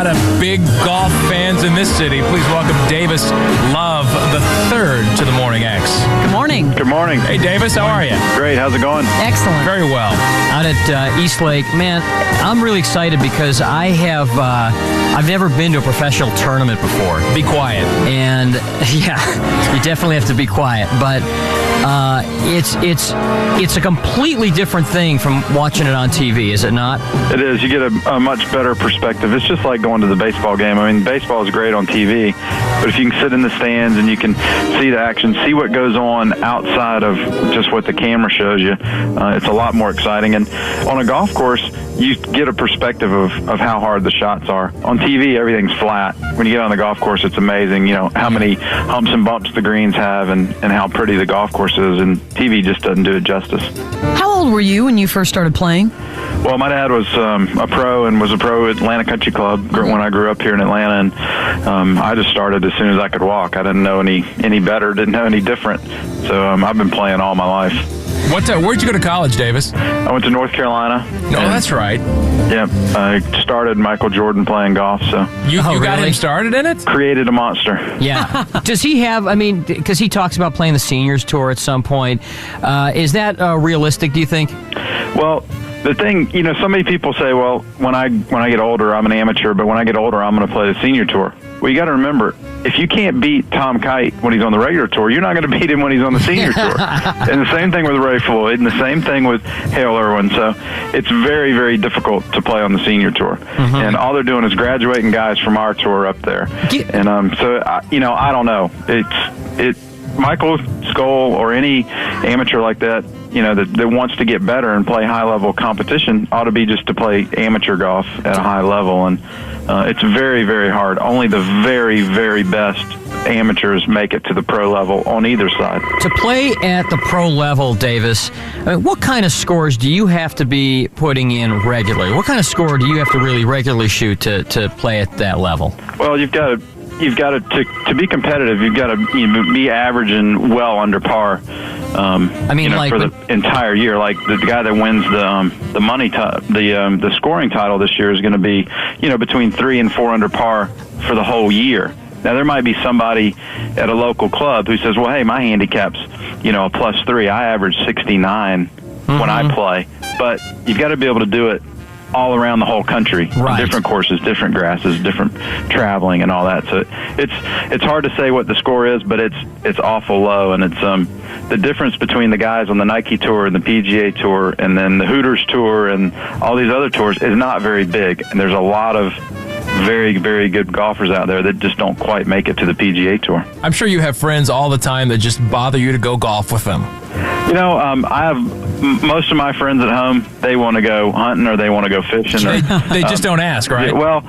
lot of big golf fans in this city. Please welcome Davis Love III to the Morning X. Good morning. Good morning. Hey, Davis, how are you? Great. How's it going? Excellent. Very well. Out at Eastlake, man, I'm really excited because I've never been to a professional tournament before. Be quiet. And yeah, you definitely have to be quiet. But it's a completely different thing from watching it on TV, is it not? It is. You get a much better perspective. It's just like going to the baseball game. I mean, baseball is great on TV, but if you can sit in the stands and you can see the action, see what goes on outside of just what the camera shows you, it's a lot more exciting. And on a golf course, you get a perspective of how hard the shots are. On TV, everything's flat. When you get on the golf course, it's amazing, how many humps and bumps the greens have and how pretty the golf course is, and TV just doesn't do it justice. How old were you when you first started playing? Well, my dad was a pro and was a pro at Atlanta Country Club when I grew up here in Atlanta, and I just started as soon as I could walk. I didn't know any better, didn't know any different, so I've been playing all my life. Where'd you go to college, Davis? I went to North Carolina. No, that's right. Yeah, I started Michael Jordan playing golf, so. You got really? him started in it? Created a monster. Yeah. Does he have, because he talks about playing the seniors tour at some point, is that realistic, do you think? Well, the thing, so many people say, well, when I get older, I'm an amateur, but when I get older, I'm going to play the senior tour. Well, you got to remember, if you can't beat Tom Kite when he's on the regular tour, you're not going to beat him when he's on the senior tour. And the same thing with Ray Floyd, and the same thing with Hale Irwin. So it's very, very difficult to play on the senior tour. Mm-hmm. And all they're doing is graduating guys from our tour up there. And I don't know. Michael Skoll or any amateur like that, that wants to get better and play high-level competition ought to be just to play amateur golf at a high level. And it's very, very hard. Only the very, very best amateurs make it to the pro level on either side. To play at the pro level, Davis, what kind of scores do you have to be putting in regularly? What kind of score do you have to really regularly shoot to play at that level? Well, you've got to be competitive. You've got to be averaging well under par. For the entire year. Like the guy that wins the money, the scoring title this year is going to be, between 3 and 4 under par for the whole year. Now there might be somebody at a local club who says, well, hey, my handicap's, a +3. I average 69 when I play, but you've got to be able to do it all around the whole country, right. Different courses, different grasses, different traveling, and all that. So it's hard to say what the score is, but it's awful low, and it's the difference between the guys on the Nike Tour and the PGA Tour, and then the Hooters Tour, and all these other tours is not very big, and there's a lot of very, very good golfers out there that just don't quite make it to the PGA Tour. I'm sure you have friends all the time that just bother you to go golf with them. I have most of my friends at home. They want to go hunting or they want to go fishing. They just don't ask, right? Well,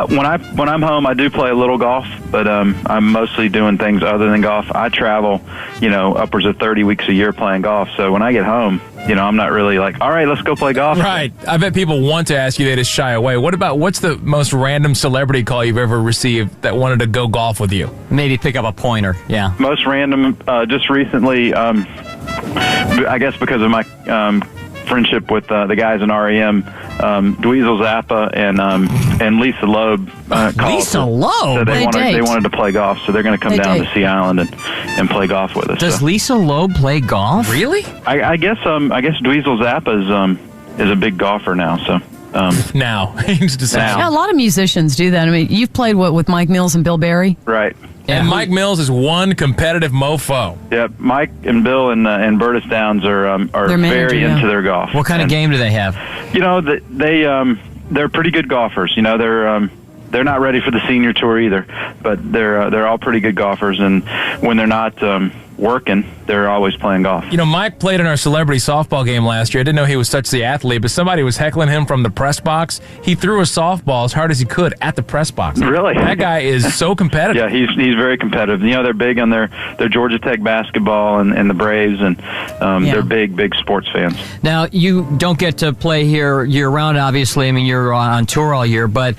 when I'm home, I do play a little golf, but I'm mostly doing things other than golf. I travel, upwards of 30 weeks a year playing golf. So when I get home, I'm not really like, all right, let's go play golf. Right. I bet people want to ask you, they just shy away. What's the most random celebrity call you've ever received that wanted to go golf with you? Maybe pick up a pointer, yeah. Most random, just recently, I guess because of my friendship with the guys in REM, Dweezil Zappa and Lisa Loeb called. Lisa Loeb? So they wanted to play golf, so they're going to come down to Sea Island and play golf with us. Does Lisa Loeb play golf? Really? I guess Dweezil Zappa is a big golfer now, so. Now. Yeah, a lot of musicians do that. I mean, you've played with Mike Mills and Bill Berry? Right. And Mike Mills is one competitive mofo. Yeah, Mike and Bill and Bertus Downs are very into their golf. What kind of game do they have? They're pretty good golfers. They're not ready for the senior tour either, but they're all pretty good golfers. And when they're not working, they're always playing golf. Mike played in our celebrity softball game last year. I didn't know he was such the athlete, but somebody was heckling him from the press box. He threw a softball as hard as he could at the press box. Really? That guy is so competitive. Yeah, he's very competitive. They're big on their Georgia Tech basketball and the Braves, and they're big sports fans. Now, you don't get to play here year-round, obviously. I mean, you're on tour all year, but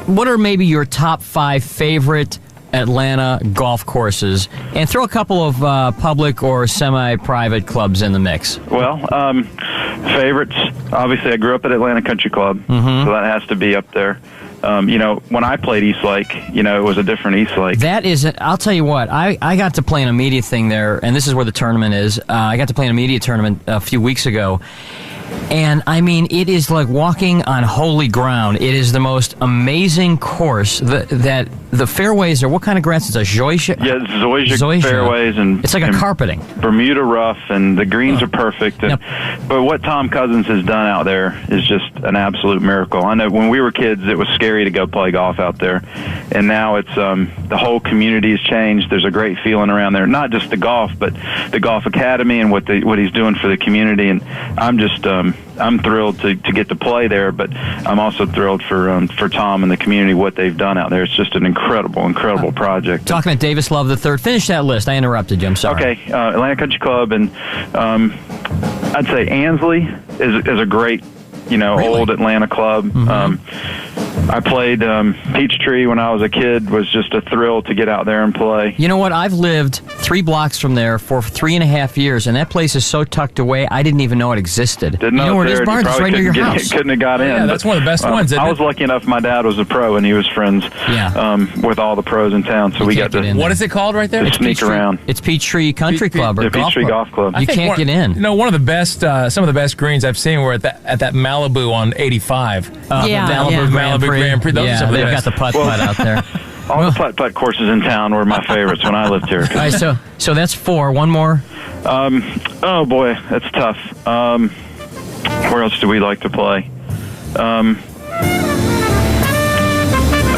what are maybe your top 5 favorite Atlanta golf courses, and throw a couple of public or semi-private clubs in the mix? Well, Favorites, obviously, I grew up at Atlanta Country Club, so that has to be up there. When I played East Lake, it was a different East Lake. That is, I'll tell you what, I got to play an immediate thing there, and this is where the tournament is. I got to play an immediate tournament a few weeks ago. And, I mean, it is like walking on holy ground. It is the most amazing course that the fairways are, what kind of grass? It's a zoysia? Yeah, zoysia fairways. And it's like a carpeting. Bermuda rough, and the greens are perfect. And, but what Tom Cousins has done out there is just an absolute miracle. I know when we were kids, it was scary to go play golf out there. And now it's the whole community has changed. There's a great feeling around there. Not just the golf, but the golf academy and what he's doing for the community. And I'm just... I'm thrilled to get to play there, but I'm also thrilled for Tom and the community, what they've done out there. It's just an incredible project. Talking about Davis Love III, finish that list. I interrupted you. I'm sorry. Okay, Atlanta Country Club, and I'd say Ansley is a great, Really? old Atlanta club. I played Peachtree when I was a kid. Was just a thrill to get out there and play. You know what? I've lived 3 blocks from there for 3.5 years, and that place is so tucked away, I didn't even know it existed. Didn't know you know where it is, there. Barnes? It's right near your house. Couldn't have got in. Yeah, that's one of the best ones. I was lucky enough. My dad was a pro, and he was friends with all the pros in town, so we got to. What is it called right there? Sneak around. It's Peachtree Country Club or Golf Club. Golf Club. You can't get in. One of the best, some of the best greens I've seen were at that Malibu on 85. Malibu Grand Prix. Those are some of the they've best. got the putt-putt out there. All the putt-putt courses in town were my favorites when I lived here. All right, so that's 4. One more? Oh, boy, that's tough. Where else do we like to play?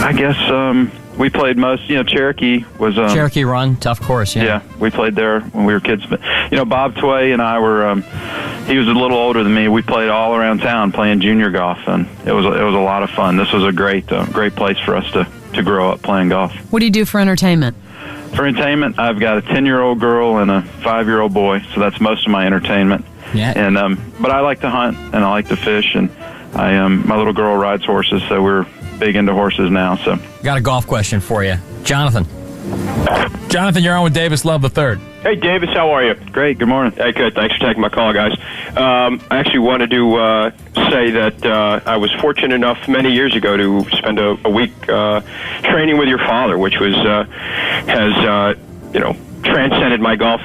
I guess we played most, Cherokee was... Cherokee Run, tough course, yeah. Yeah, we played there when we were kids. But, Bob Tway and I were... he was a little older than me. We played all around town playing junior golf, and it was a lot of fun. This was a great place for us to grow up playing golf. What do you do for entertainment? For entertainment, I've got a 10-year-old girl and a 5-year-old boy, so that's most of my entertainment. Yeah. And but I like to hunt and I like to fish, and my little girl rides horses, so we're big into horses now. So got a golf question for you, Jonathan. Jonathan, you're on with Davis Love III. Hey, Davis, how are you? Great. Good morning. Hey, good. Thanks for taking my call, guys. I actually wanted to say that I was fortunate enough many years ago to spend a week training with your father, which was has transcended my golf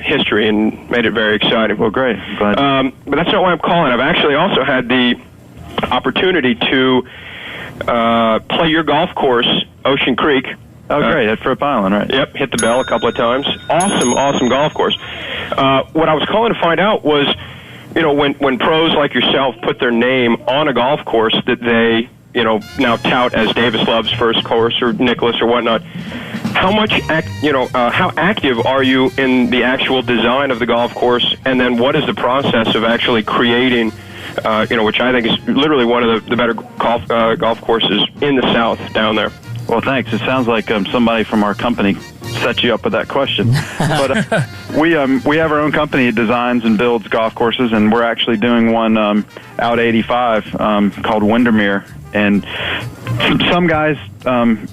history and made it very exciting. Well, great. Glad. But that's not why I'm calling. I've actually also had the opportunity to play your golf course, Ocean Creek. Oh, great. At Fripp Island, right? Yep, hit the bell a couple of times. Awesome golf course. What I was calling to find out was, when pros like yourself put their name on a golf course that they, now tout as Davis Love's first course or Nicholas or whatnot, how active are you in the actual design of the golf course, and then what is the process of actually creating, which I think is literally one of the better golf courses in the South down there. Well, thanks. It sounds like somebody from our company set you up with that question. But we have our own company that designs and builds golf courses, and we're actually doing one out 85 called Windermere. And some guys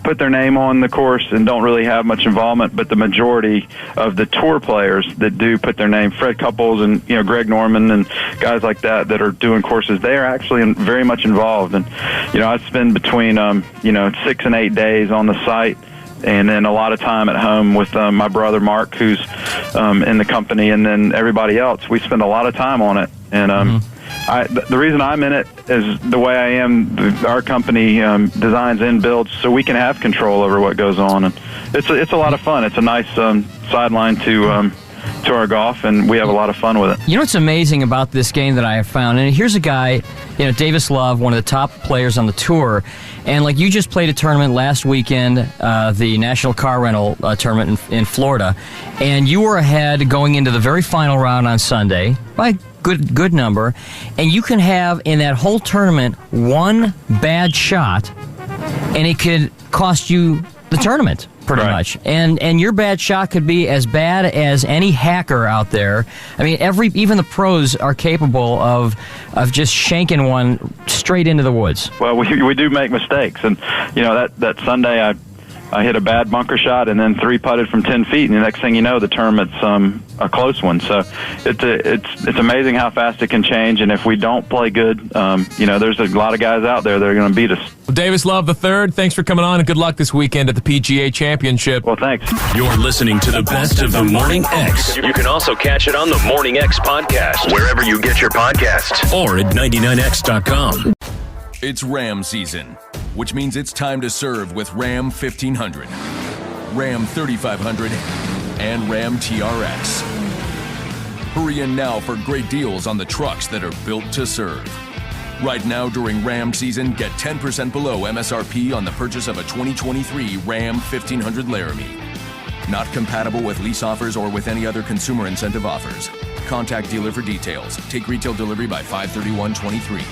put their name on the course and don't really have much involvement, but the majority of the tour players that do put their name, Fred Couples and Greg Norman and guys like that are doing courses, they are actually very much involved. And I spend between 6 and 8 days on the site, and then a lot of time at home with my brother Mark, who's in the company, and then everybody else. We spend a lot of time on it, and the reason I'm in it is the way I am. Our company designs and builds so we can have control over what goes on, and it's a lot of fun. It's a nice sideline to our golf, and we have a lot of fun with it. You know what's amazing about this game that I have found, and here's a guy, Davis Love, one of the top players on the tour, and like you just played a tournament last weekend, the National Car Rental tournament in Florida, and you were ahead going into the very final round on Sunday by good number, and you can have in that whole tournament one bad shot, and it could cost you the tournament pretty much. And your bad shot could be as bad as any hacker out there. I mean, even the pros are capable of just shanking one straight into the woods. Well, we do make mistakes, and that Sunday I hit a bad bunker shot and then 3-putted from 10 feet, and the next thing you know, the tournament's a close one. So it's amazing how fast it can change, and if we don't play good, there's a lot of guys out there that are going to beat us. Davis Love III, thanks for coming on, and good luck this weekend at the PGA Championship. Well, thanks. You're listening to the best of the Morning X. You can also catch it on the Morning X podcast, wherever you get your podcasts, or at 99x.com. It's Ram season, which means it's time to serve with Ram 1500, Ram 3500, and Ram TRX. Hurry in now for great deals on the trucks that are built to serve. Right now during Ram season, get 10% below MSRP on the purchase of a 2023 Ram 1500 Laramie. Not compatible with lease offers or with any other consumer incentive offers. Contact dealer for details. Take retail delivery by 5/31/23.